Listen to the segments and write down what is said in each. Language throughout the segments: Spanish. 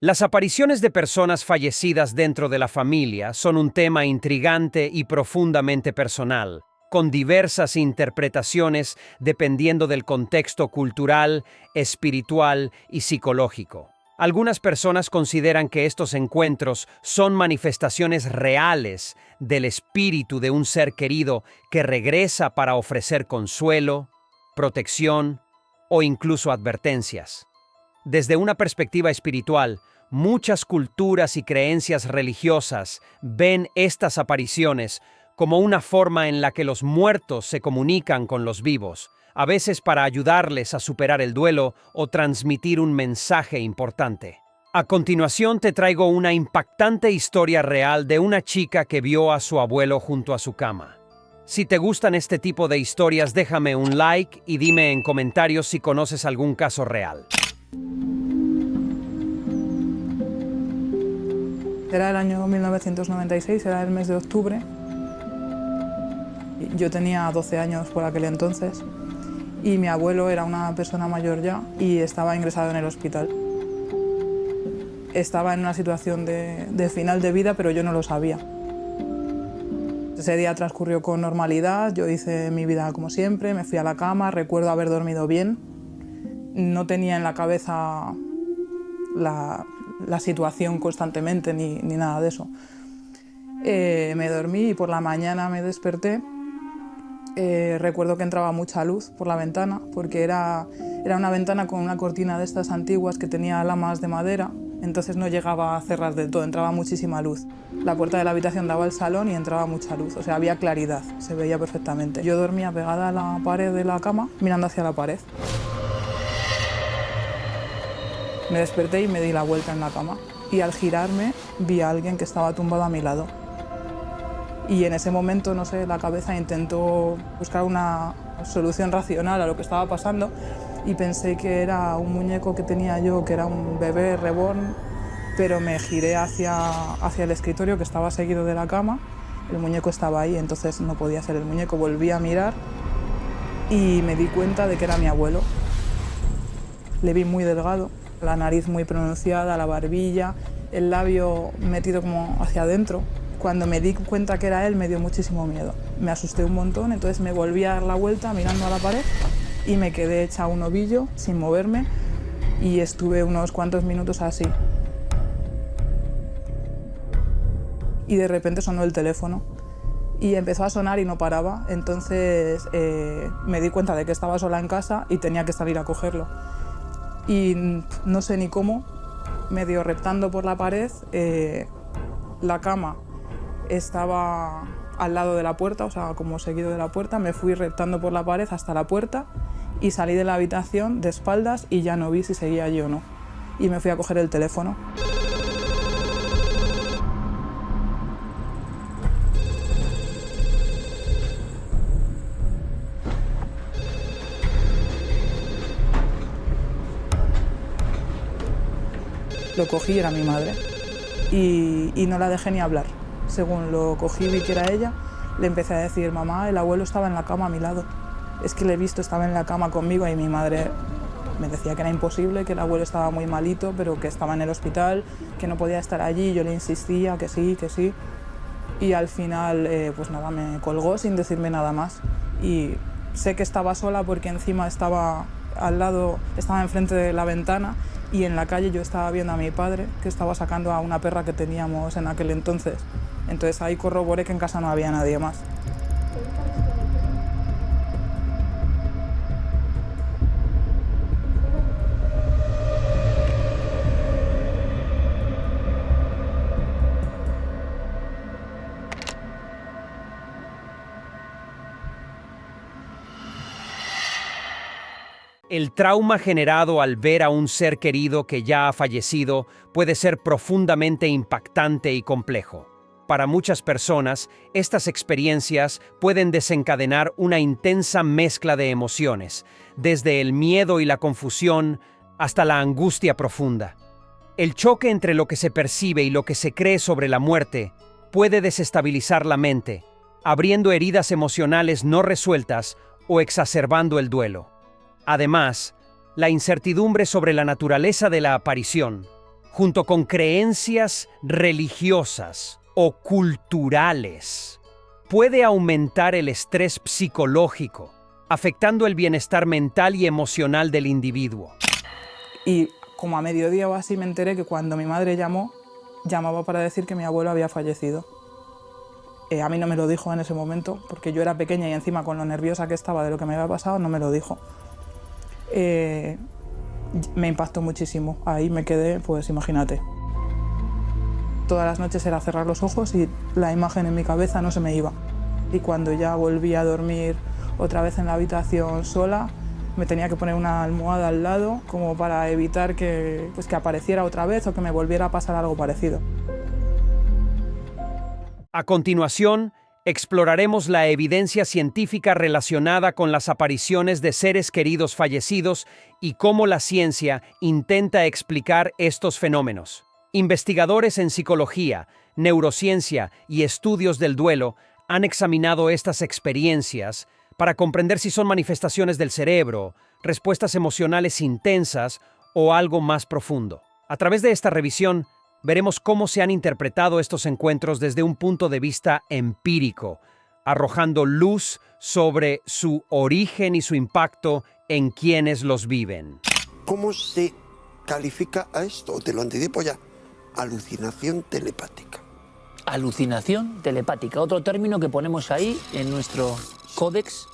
Las apariciones de personas fallecidas dentro de la familia son un tema intrigante y profundamente personal, con diversas interpretaciones dependiendo del contexto cultural, espiritual y psicológico. Algunas personas consideran que estos encuentros son manifestaciones reales del espíritu de un ser querido que regresa para ofrecer consuelo, protección o incluso advertencias. Desde una perspectiva espiritual, muchas culturas y creencias religiosas ven estas apariciones como una forma en la que los muertos se comunican con los vivos, a veces para ayudarles a superar el duelo o transmitir un mensaje importante. A continuación te traigo una impactante historia real de una chica que vio a su abuelo junto a su cama. Si te gustan este tipo de historias, déjame un like y dime en comentarios si conoces algún caso real. Era el año 1996, era el mes de octubre. Yo tenía 12 años por aquel entonces y mi abuelo era una persona mayor ya y estaba ingresado en el hospital. Estaba en una situación de final de vida, pero yo no lo sabía. Ese día transcurrió con normalidad, yo hice mi vida como siempre, me fui a la cama, recuerdo haber dormido bien. No tenía en la cabeza la situación constantemente ni nada de eso. Me dormí y por la mañana me desperté. Recuerdo que entraba mucha luz por la ventana, porque era una ventana con una cortina de estas antiguas que tenía lamas de madera, entonces no llegaba a cerrar del todo, entraba muchísima luz. La puerta de la habitación daba al salón y entraba mucha luz, o sea, había claridad, se veía perfectamente. Yo dormía pegada a la pared de la cama, mirando hacia la pared. Me desperté y me di la vuelta en la cama y al girarme vi a alguien que estaba tumbado a mi lado. Y en ese momento, no sé, la cabeza intentó buscar una solución racional a lo que estaba pasando y pensé que era un muñeco que tenía yo, que era un bebé reborn, pero me giré hacia el escritorio que estaba seguido de la cama. El muñeco estaba ahí, entonces no podía ser el muñeco. Volví a mirar y me di cuenta de que era mi abuelo. Le vi muy delgado, la nariz muy pronunciada, la barbilla, el labio metido como hacia adentro. Cuando me di cuenta que era él, me dio muchísimo miedo. Me asusté un montón, entonces me volví a dar la vuelta mirando a la pared y me quedé hecha un ovillo sin moverme y estuve unos cuantos minutos así. Y de repente sonó el teléfono y empezó a sonar y no paraba. Entonces me di cuenta de que estaba sola en casa y tenía que salir a cogerlo. Y no sé ni cómo, medio reptando por la pared, la cama estaba al lado de la puerta, o sea, como seguido de la puerta. Me fui reptando por la pared hasta la puerta y salí de la habitación de espaldas y ya no vi si seguía allí o no. Y me fui a coger el teléfono. Lo cogí, era mi madre, y no la dejé ni hablar. Según lo cogí, vi que era ella, le empecé a decir: mamá, el abuelo estaba en la cama a mi lado. Es que le he visto, estaba en la cama conmigo, y mi madre me decía que era imposible, que el abuelo estaba muy malito, pero que estaba en el hospital, que no podía estar allí. Yo le insistía que sí, que sí. Y al final, pues nada, me colgó sin decirme nada más. Y sé que estaba sola porque encima estaba al lado, estaba enfrente de la ventana y en la calle yo estaba viendo a mi padre que estaba sacando a una perra que teníamos en aquel entonces. Entonces ahí corroboré que en casa no había nadie más. El trauma generado al ver a un ser querido que ya ha fallecido puede ser profundamente impactante y complejo. Para muchas personas, estas experiencias pueden desencadenar una intensa mezcla de emociones, desde el miedo y la confusión hasta la angustia profunda. El choque entre lo que se percibe y lo que se cree sobre la muerte puede desestabilizar la mente, abriendo heridas emocionales no resueltas o exacerbando el duelo. Además, la incertidumbre sobre la naturaleza de la aparición, junto con creencias religiosas o culturales, puede aumentar el estrés psicológico, afectando el bienestar mental y emocional del individuo. Y como a mediodía o así me enteré que cuando mi madre llamaba para decir que mi abuelo había fallecido. A mí no me lo dijo en ese momento, porque yo era pequeña y encima con lo nerviosa que estaba de lo que me había pasado, no me lo dijo. Me impactó muchísimo. Ahí me quedé, pues imagínate. Todas las noches era cerrar los ojos y la imagen en mi cabeza no se me iba. Y cuando ya volví a dormir otra vez en la habitación sola, me tenía que poner una almohada al lado como para evitar que apareciera otra vez o que me volviera a pasar algo parecido. A continuación, exploraremos la evidencia científica relacionada con las apariciones de seres queridos fallecidos y cómo la ciencia intenta explicar estos fenómenos. Investigadores en psicología, neurociencia y estudios del duelo han examinado estas experiencias para comprender si son manifestaciones del cerebro, respuestas emocionales intensas o algo más profundo. A través de esta revisión, veremos cómo se han interpretado estos encuentros desde un punto de vista empírico, arrojando luz sobre su origen y su impacto en quienes los viven. ¿Cómo se califica a esto? Te lo anticipo ya. Alucinación telepática. Alucinación telepática, otro término que ponemos ahí en nuestro códex.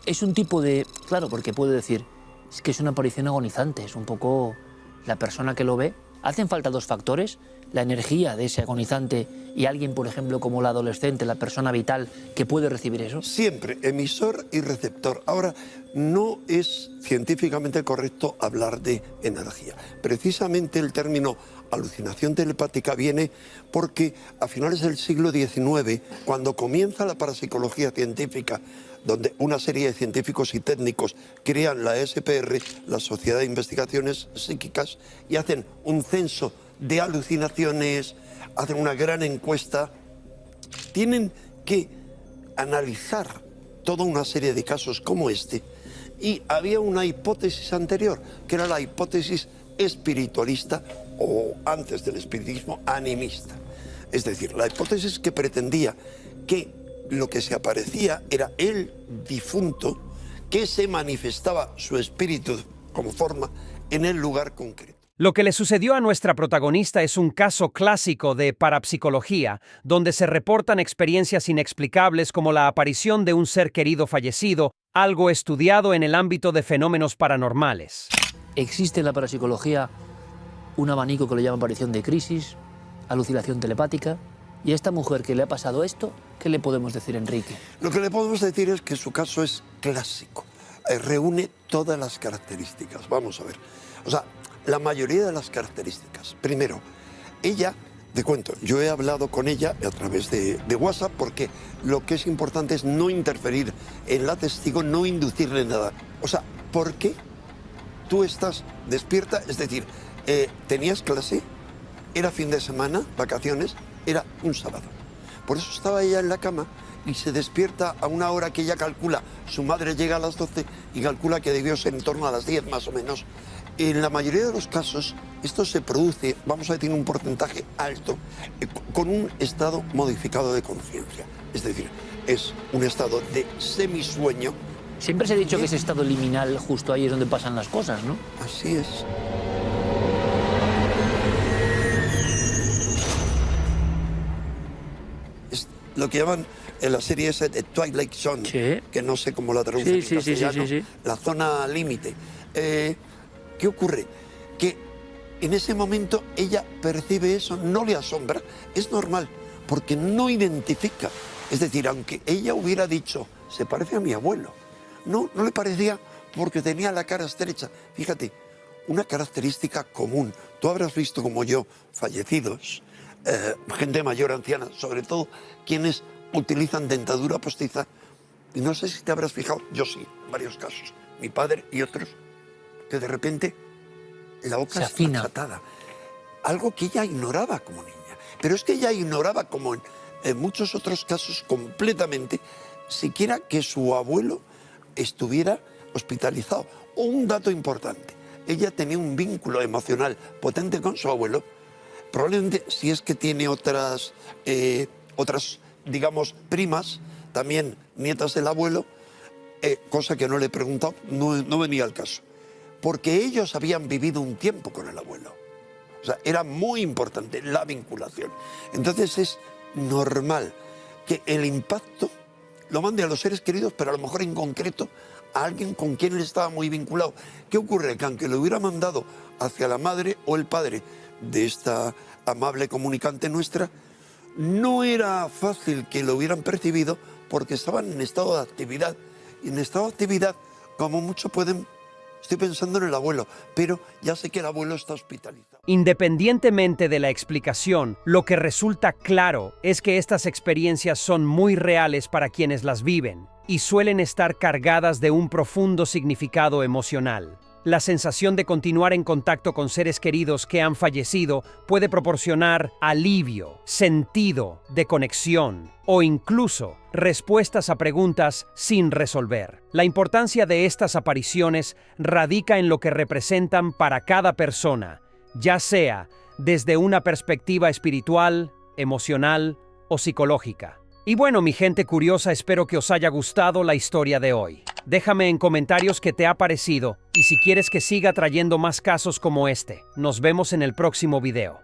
Es un tipo de... Claro, porque puede decir, es que es una aparición agonizante, es un poco la persona que lo ve. Hacen falta dos factores, la energía de ese agonizante y alguien, por ejemplo, como la adolescente, la persona vital, que puede recibir eso. Siempre, emisor y receptor. Ahora, no es científicamente correcto hablar de energía. Precisamente el término alucinación telepática viene porque a finales del siglo XIX, cuando comienza la parapsicología científica, donde una serie de científicos y técnicos crean la SPR, la Sociedad de Investigaciones Psíquicas, y hacen un censo de alucinaciones, hacen una gran encuesta, tienen que analizar toda una serie de casos como este, y había una hipótesis anterior, que era la hipótesis espiritualista, o antes del espiritismo, animista. Es decir, la hipótesis que pretendía que lo que se aparecía era el difunto, que se manifestaba su espíritu como forma en el lugar concreto. Lo que le sucedió a nuestra protagonista es un caso clásico de parapsicología, donde se reportan experiencias inexplicables como la aparición de un ser querido fallecido, algo estudiado en el ámbito de fenómenos paranormales. Existe en la parapsicología un abanico que le llama aparición de crisis, alucinación telepática. Y a esta mujer que le ha pasado esto, ¿qué le podemos decir, Enrique? Lo que le podemos decir es que su caso es clásico. Reúne todas las características. Vamos a ver. O sea, la mayoría de las características. Primero, ella, te cuento, yo he hablado con ella a través de WhatsApp porque lo que es importante es no interferir en la testigo, no inducirle nada. O sea, ¿por qué tú estás despierta? Es decir, ¿tenías clase? ¿Era fin de semana? ¿Vacaciones? Era un sábado. Por eso estaba ella en la cama y se despierta a una hora que ella calcula. Su madre llega a las 12 y calcula que debió ser en torno a las 10 más o menos. En la mayoría de los casos esto se produce, vamos a decir, un porcentaje alto, con un estado modificado de conciencia. Es decir, es un estado de semisueño. Siempre se ha dicho que ese estado liminal justo ahí es donde pasan las cosas, ¿no? Así es. Lo que llaman en la serie esa de Twilight Zone, sí, que no sé cómo la traducen en castellano, sí. La zona límite. ¿Qué ocurre? Que en ese momento ella percibe eso, no le asombra, es normal, porque no identifica. Es decir, aunque ella hubiera dicho, se parece a mi abuelo, no le parecía porque tenía la cara estrecha. Fíjate, una característica común. Tú habrás visto, como yo, fallecidos, gente mayor, anciana, sobre todo quienes utilizan dentadura postiza. Y no sé si te habrás fijado, yo sí, en varios casos, mi padre y otros, que de repente la boca está achatada. Algo que ella ignoraba como niña. Pero es que ella ignoraba, como en muchos otros casos, completamente, siquiera que su abuelo estuviera hospitalizado. O un dato importante, ella tenía un vínculo emocional potente con su abuelo. Probablemente si es que tiene otras, digamos, primas, también nietas del abuelo, cosa que no le he preguntado, no venía al caso. Porque ellos habían vivido un tiempo con el abuelo. O sea, era muy importante la vinculación. Entonces es normal que el impacto lo mande a los seres queridos, pero a lo mejor en concreto a alguien con quien él estaba muy vinculado. ¿Qué ocurre? Que aunque lo hubiera mandado hacia la madre o el padre de esta amable comunicante nuestra, no era fácil que lo hubieran percibido porque estaban en estado de actividad. Y en estado de actividad, como mucho pueden... Estoy pensando en el abuelo, pero ya sé que el abuelo está hospitalizado. Independientemente de la explicación, lo que resulta claro es que estas experiencias son muy reales para quienes las viven y suelen estar cargadas de un profundo significado emocional. La sensación de continuar en contacto con seres queridos que han fallecido puede proporcionar alivio, sentido de conexión o incluso respuestas a preguntas sin resolver. La importancia de estas apariciones radica en lo que representan para cada persona, ya sea desde una perspectiva espiritual, emocional o psicológica. Y bueno, mi gente curiosa, espero que os haya gustado la historia de hoy. Déjame en comentarios qué te ha parecido y si quieres que siga trayendo más casos como este. Nos vemos en el próximo video.